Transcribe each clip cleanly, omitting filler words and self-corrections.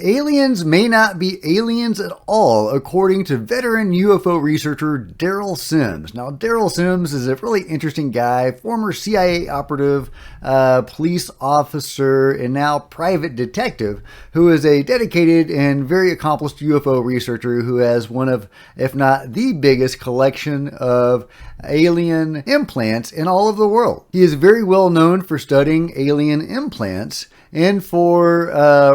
aliens may not be aliens at all, according to veteran UFO researcher Daryl Sims. Now, Daryl Sims is a really interesting guy, former CIA operative, police officer, and now private detective, who is a dedicated and very accomplished UFO researcher who has one of, if not the biggest collection of alien implants in all of the world. He is very well known for studying alien implants and for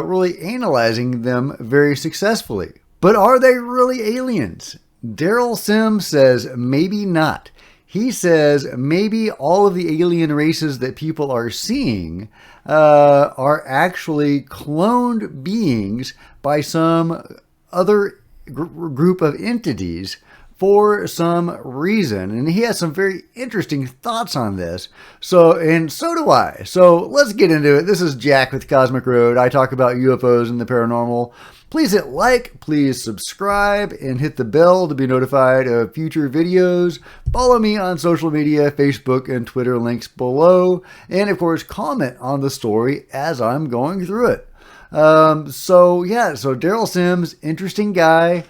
really analyzing them very successfully. But are they really aliens? Daryl Sims says maybe not. He says maybe all of the alien races that people are seeing are actually cloned beings by some other group of entities for some reason. And he has some very interesting thoughts on this. So do I. So let's get into it. This is Jack with Cosmic Road. I talk about UFOs and the paranormal. Please hit like, please subscribe, and hit the bell to be notified of future videos. Follow me on social media, Facebook and Twitter, links below. And of course, comment on the story as I'm going through it. So Daryl Sims, interesting guy.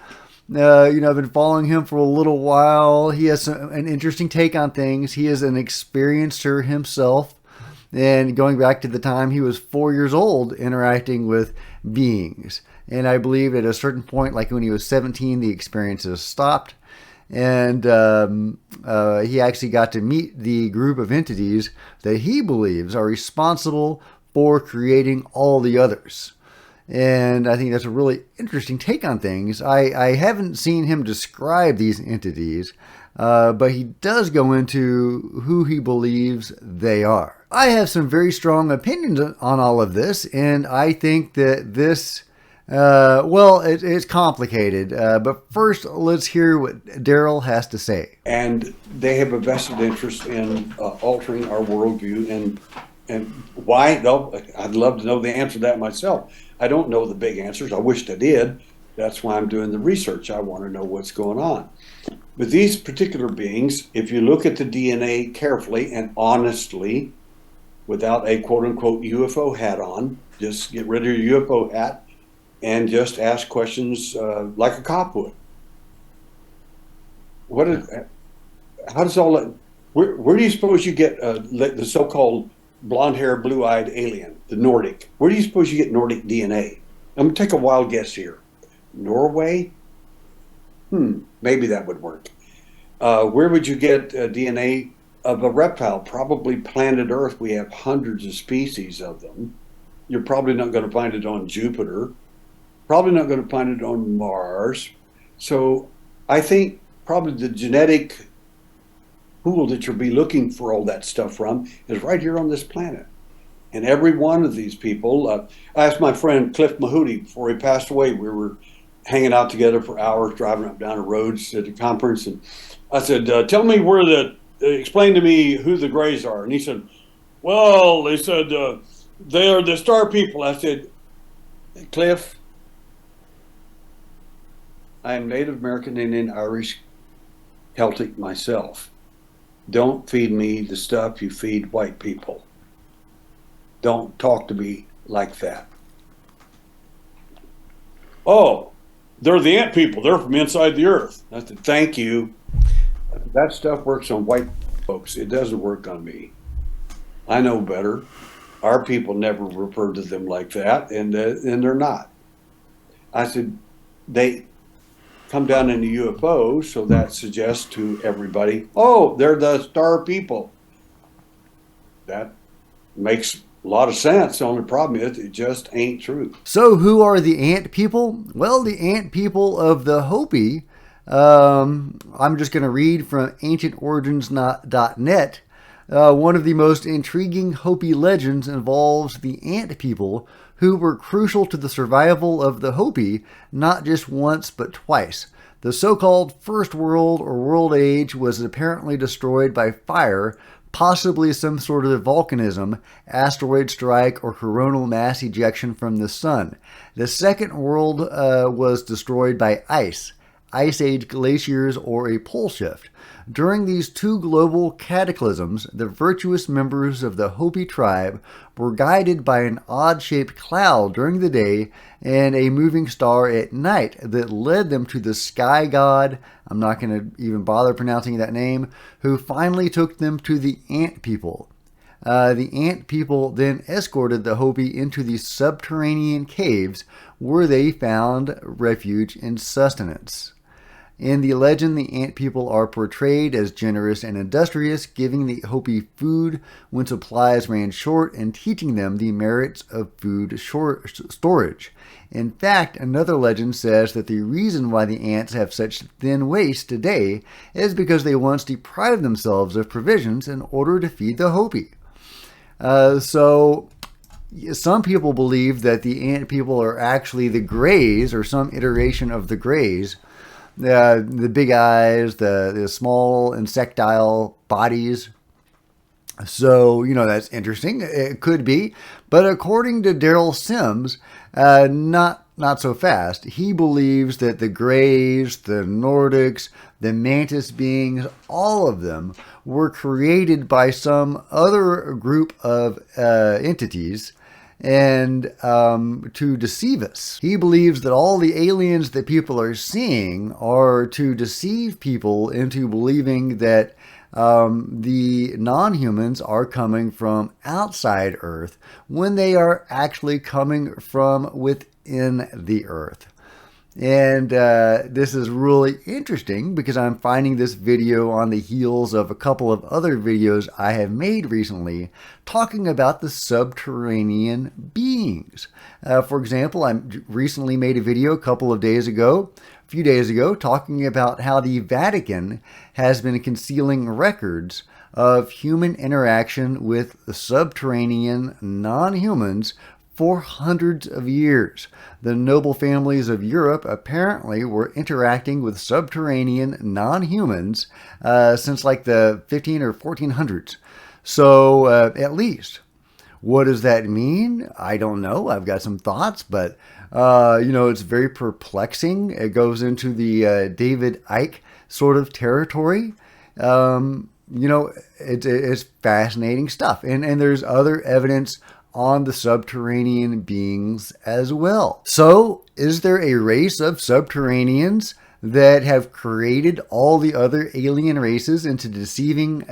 I've been following him for a little while. He has an interesting take on things. He is an experiencer himself. And going back to the time he was 4 years old, interacting with beings. And I believe at a certain point, like when he was 17, the experiences stopped. And he actually got to meet the group of entities that he believes are responsible for creating all the others. And I think that's a really interesting take on things. I haven't seen him describe these entities, but he does go into who he believes they are. I have some very strong opinions on all of this, and I think that this, it's complicated. But first, let's hear what Derrel has to say. And they have a vested interest in altering our worldview. And why? No, I'd love to know the answer to that myself. I don't know the big answers. I wished I did. That's why I'm doing the research. I want to know what's going on. With these particular beings, if you look at the DNA carefully and honestly, without a quote-unquote UFO hat on, just get rid of your UFO hat and just ask questions like a cop would. How does all that, where do you suppose you get the so-called blonde-haired, blue-eyed alien, the Nordic? Where do you suppose you get Nordic DNA? I'm going to take a wild guess here. Norway? Maybe that would work. Where would you get DNA of a reptile? Probably planet Earth. We have hundreds of species of them. You're probably not going to find it on Jupiter. Probably not going to find it on Mars. So I think probably the genetic pool that you'll be looking for all that stuff from is right here on this planet. And every one of these people, I asked my friend Cliff Mahooty before he passed away. We were hanging out together for hours, driving up down the roads at a conference, and I said, tell me explain to me who the Greys are. And he said, well, they said they are the star people. I said, Cliff, I am Native American, Indian, Irish, Celtic myself. Don't feed me the stuff you feed white people. Don't talk to me like that. Oh, they're the ant people. They're from inside the earth. I said, thank you. That stuff works on white folks. It doesn't work on me. I know better. Our people never refer to them like that, and they're not. I said, they come down in the UFO, so that suggests to everybody, oh, they're the star people. That makes a lot of sense. The only problem is it just ain't true. So who are the ant people? Well, the ant people of the Hopi, I'm just going to read from ancientorigins.net. One of the most intriguing Hopi legends involves the ant people who were crucial to the survival of the Hopi, not just once but twice. The so-called First World or World Age was apparently destroyed by fire, possibly some sort of volcanism, asteroid strike, or coronal mass ejection from the sun. The Second World was destroyed by ice. ice age glaciers or a pole shift. During these two global cataclysms, the virtuous members of the Hopi tribe were guided by an odd-shaped cloud during the day and a moving star at night that led them to the sky god, I'm not going to even bother pronouncing that name, who finally took them to the ant people. The ant people then escorted the Hopi into the subterranean caves where they found refuge and sustenance. In the legend, the ant people are portrayed as generous and industrious, giving the Hopi food when supplies ran short and teaching them the merits of food storage. In fact, another legend says that the reason why the ants have such thin waist today is because they once deprived themselves of provisions in order to feed the Hopi. So some people believe that the ant people are actually the Greys or some iteration of the Greys. The big eyes, the small insectile bodies. So, that's interesting. It could be. But according to Daryl Sims, not so fast. He believes that the Greys, the Nordics, the mantis beings, all of them were created by some other group of entities and to deceive us. He believes that all the aliens that people are seeing are to deceive people into believing that the non-humans are coming from outside Earth when they are actually coming from within the Earth. And this is really interesting because I'm finding this video on the heels of a couple of other videos I have made recently talking about the subterranean beings. For example, I recently made a video a few days ago, talking about how the Vatican has been concealing records of human interaction with the subterranean non-humans for hundreds of years. The noble families of Europe apparently were interacting with subterranean non-humans since like the 15 or 1400s. So at least. What does that mean? I don't know. I've got some thoughts, but it's very perplexing. It goes into the David Icke sort of territory. It's fascinating stuff. And there's other evidence on the subterranean beings as well. So, is there a race of subterraneans that have created all the other alien races into deceiving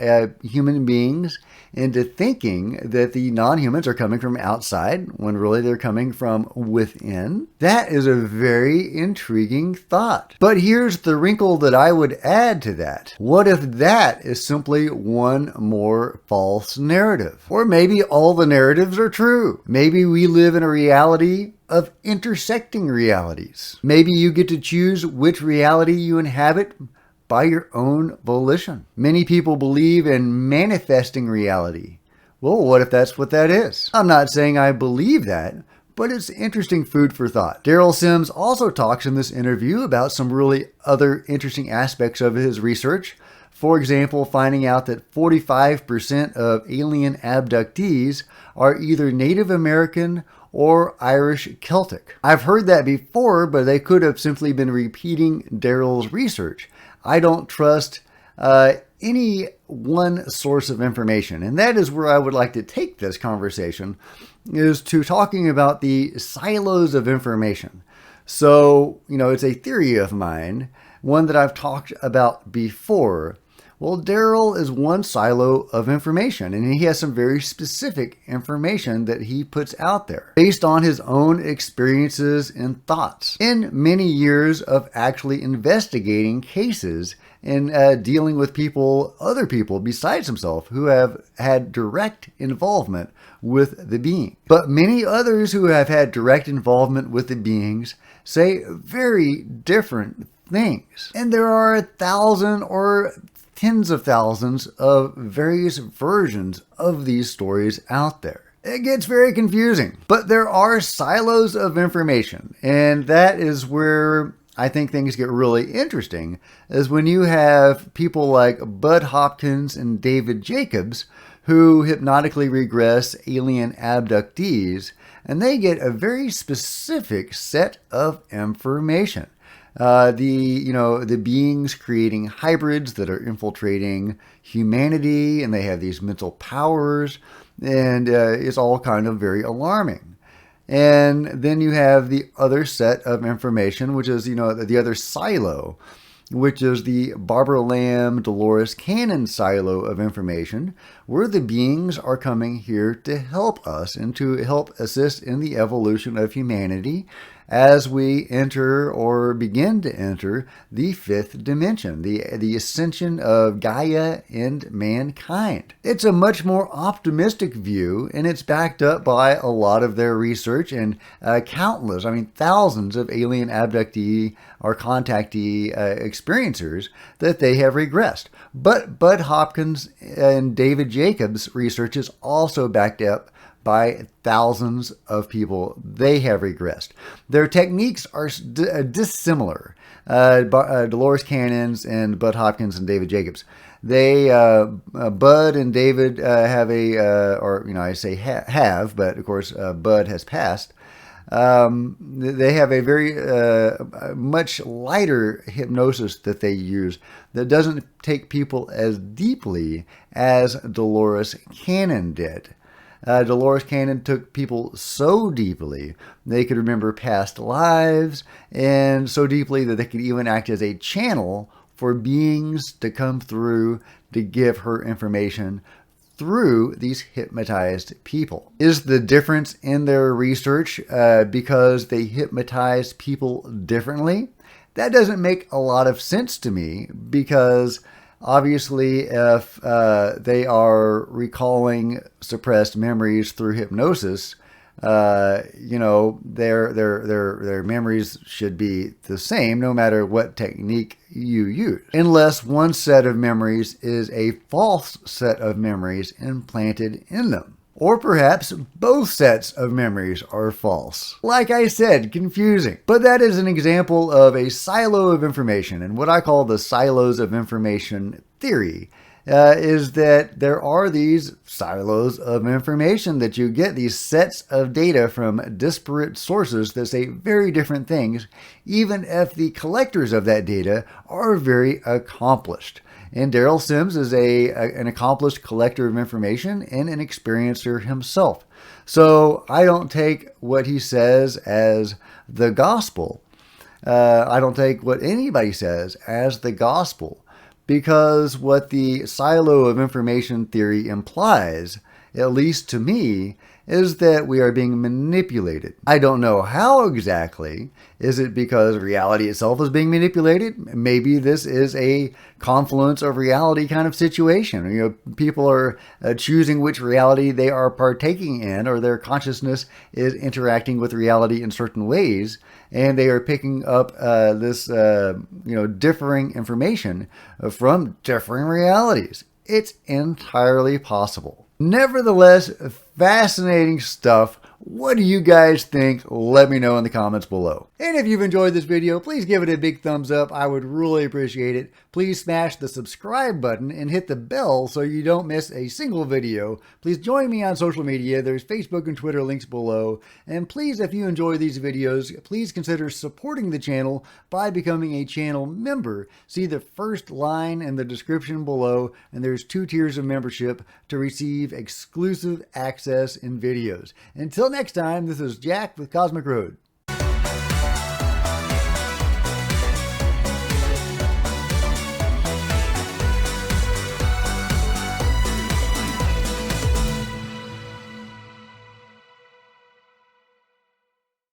human beings into thinking that the non-humans are coming from outside when really they're coming from within? That is a very intriguing thought. But here's the wrinkle that I would add to that. What if that is simply one more false narrative? Or maybe all the narratives are true. Maybe we live in a reality of intersecting realities. Maybe you get to choose which reality you inhabit by your own volition. Many people believe in manifesting reality. Well, what if that's what that is? I'm not saying I believe that, but it's interesting food for thought. Daryl Sims also talks in this interview about some really other interesting aspects of his research. For example, finding out that 45% of alien abductees are either Native American or Irish Celtic. I've heard that before, but they could have simply been repeating Daryl's research. I don't trust any one source of information, and that is where I would like to take this conversation, is to talking about the silos of information. So, it's a theory of mine, one that I've talked about before. Well, Derrel is one silo of information, and he has some very specific information that he puts out there based on his own experiences and thoughts. In many years of actually investigating cases and dealing with other people besides himself who have had direct involvement with the being. But many others who have had direct involvement with the beings say very different things. And there are 1,000 or tens of thousands of various versions of these stories out there. It gets very confusing, but there are silos of information, and that is where I think things get really interesting, is when you have people like Bud Hopkins and David Jacobs who hypnotically regress alien abductees, and they get a very specific set of information. The beings creating hybrids that are infiltrating humanity, and they have these mental powers, and it's all kind of very alarming. And then you have the other set of information, which is, the other silo, which is the Barbara Lamb, Dolores Cannon silo of information, where the beings are coming here to help us and to help assist in the evolution of humanity as we enter or begin to enter the fifth dimension, the ascension of Gaia and mankind. It's a much more optimistic view, and it's backed up by a lot of their research and countless, thousands of alien abductee or contactee experiencers that they have regressed. But Bud Hopkins and David Jacobs' research is also backed up by thousands of people. They have regressed. Their techniques are dissimilar. Dolores Cannon's and Bud Hopkins and David Jacobs. Bud and David have have, but of course Bud has passed. They have a very much lighter hypnosis that they use that doesn't take people as deeply as Dolores Cannon did. Dolores Cannon took people so deeply they could remember past lives, and so deeply that they could even act as a channel for beings to come through to give her information through these hypnotized people. Is the difference in their research because they hypnotize people differently? That doesn't make a lot of sense to me, because obviously, if they are recalling suppressed memories through hypnosis, their memories should be the same no matter what technique you use, unless one set of memories is a false set of memories implanted in them. Or perhaps both sets of memories are false. Like I said, confusing. But that is an example of a silo of information, and what I call the silos of information theory is that there are these silos of information that you get, these sets of data from disparate sources that say very different things, even if the collectors of that data are very accomplished. And Daryl Sims is an accomplished collector of information and an experiencer himself. So I don't take what he says as the gospel. I don't take what anybody says as the gospel, because what the silo of information theory implies, at least to me, is that we are being manipulated. I don't know how exactly. Is it because reality itself is being manipulated? Maybe this is a confluence of reality kind of situation. People are choosing which reality they are partaking in, or their consciousness is interacting with reality in certain ways, and they are picking up this differing information from differing realities. It's entirely possible. Nevertheless, fascinating stuff. What do you guys think? Let me know in the comments below. And if you've enjoyed this video, please give it a big thumbs up. I would really appreciate it. Please smash the subscribe button and hit the bell so you don't miss a single video. Please join me on social media. There's Facebook and Twitter links below. And please, if you enjoy these videos, please consider supporting the channel by becoming a channel member. See the first line in the description below, and there's 2 tiers of membership to receive exclusive access and videos. Until next time, this is Jack with Cosmic Road.